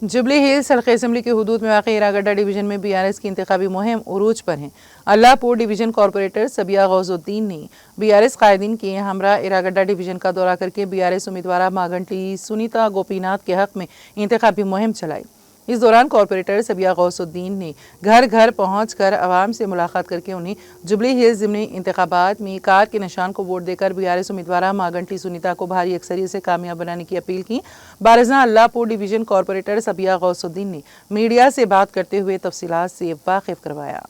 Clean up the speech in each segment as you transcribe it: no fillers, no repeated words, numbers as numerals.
Jubilee hills हल्के assembly के हुदूद में वाक़ई इरागड्डा डिवीज़न में बीआरएस की इंतखाबी मुहिम उरूज पर है। अल्लाहपुर डिवीज़न कॉरपोरेटर सबिया गौसुद्दीन ने बीआरएस कायदीन के हमरा इरागड्डा डिवीज़न का दौरा करके बीआरएस उम्मीदवार मागंटी सुनीता गोपीनाथ के हक़ में इंतखाबी मुहिम चलाई। इस दौरान कॉरपोरेटर सबिया गौसुद्दीन ने घर घर पहुँच कर आवाम से मुलाकात करके उन्हें जुबली हिल्स ज़िमनी इंतखाबात में कार के निशान को वोट देकर बीआरएस उम्मीदवार मागंटी सुनीता को भारी अक्सरियत से कामयाब बनाने की अपील की। बारज़ा अल्लाहपुर डिवीज़न कॉरपोरेटर सबिया गौसुद्दीन ने मीडिया से बात करते हुए तफसीलात से वाकिफ करवाया।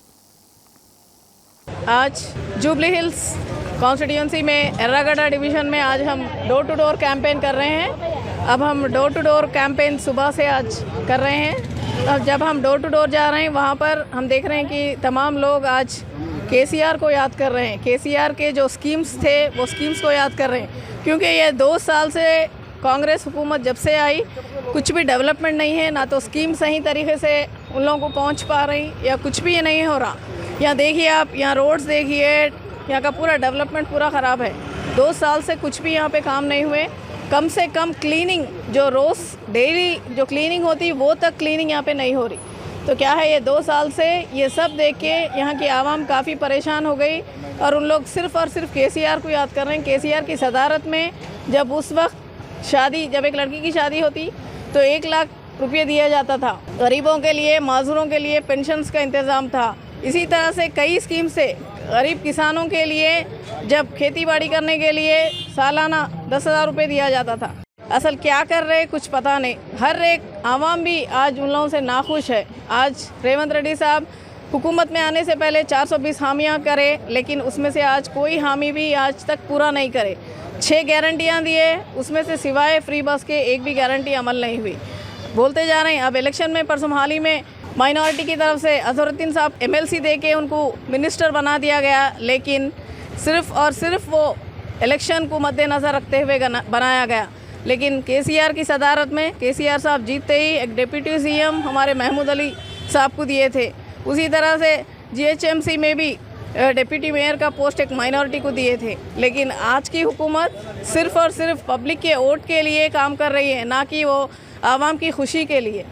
आज जुबली हिल्स कॉन्स्टिट्यूंसी में इरागड्डा डिवीज़न में आज हम डोर टू डोर कैंपेन कर रहे हैं। अब हम डोर टू डोर कैंपेन सुबह से आज कर रहे हैं। अब जब हम डोर टू डोर जा रहे हैं वहाँ पर हम देख रहे हैं कि तमाम लोग आज केसीआर को याद कर रहे हैं। केसीआर के जो स्कीम्स थे वो स्कीम्स को याद कर रहे हैं, क्योंकि ये 2 साल से कांग्रेस हुकूमत जब से आई कुछ भी डेवलपमेंट नहीं है, ना तो स्कीम सही तरीके से उन लोगों को पहुँच पा रही या कुछ भी ये नहीं हो रहा। यहाँ देखिए आप, यहाँ रोड्स देखिए, यहाँ का पूरा डेवलपमेंट पूरा ख़राब है। 2 साल से कुछ भी यहाँ पे काम नहीं हुए। कम से कम क्लीनिंग जो रोज़ डेली जो क्लीनिंग होती है वो तक क्लीनिंग यहाँ पे नहीं हो रही। तो क्या है, ये 2 साल से ये सब देख के यहाँ की आवाम काफ़ी परेशान हो गई और उन लोग सिर्फ़ और सिर्फ केसीआर को याद कर रहे हैं। केसीआर की सदारत में जब उस वक्त जब एक लड़की की शादी होती तो 1 लाख रुपये दिया जाता था। गरीबों के लिए, माजूरों के लिए पेंशन्स का इंतज़ाम था। इसी तरह से कई स्कीम से गरीब किसानों के लिए जब खेती बाड़ी करने के लिए सालाना 10,000 रुपये दिया जाता था। असल क्या कर रहे कुछ पता नहीं। हर एक आवाम भी आज उन लोगों से नाखुश है। आज रेवंत रेड्डी साहब हुकूमत में आने से पहले 420 हामियाँ करे, लेकिन उसमें से आज कोई हामी भी आज तक पूरा नहीं करे। 6 गारंटियाँ दिए, उसमें से सिवाय फ्री बस के एक भी गारंटी अमल नहीं हुई। बोलते जा रहे हैं। अब इलेक्शन में परसों हाल ही में माइनॉरिटी की तरफ से अजहरुद्दीन साहब MLC दे के उनको मिनिस्टर बना दिया गया, लेकिन सिर्फ़ और सिर्फ वो इलेक्शन को मद्देनज़र रखते हुए बनाया गया। लेकिन केसीआर की सदारत में केसीआर साहब जीतते ही एक डिप्टी CM हमारे महमूद अली साहब को दिए थे। उसी तरह से GHMC में भी डिप्टी मेयर का पोस्ट एक माइनॉरिटी को दिए थे। लेकिन आज की हुकूमत सिर्फ़ और सिर्फ पब्लिक के वोट के लिए काम कर रही है, ना कि वो आवाम की खुशी के लिए।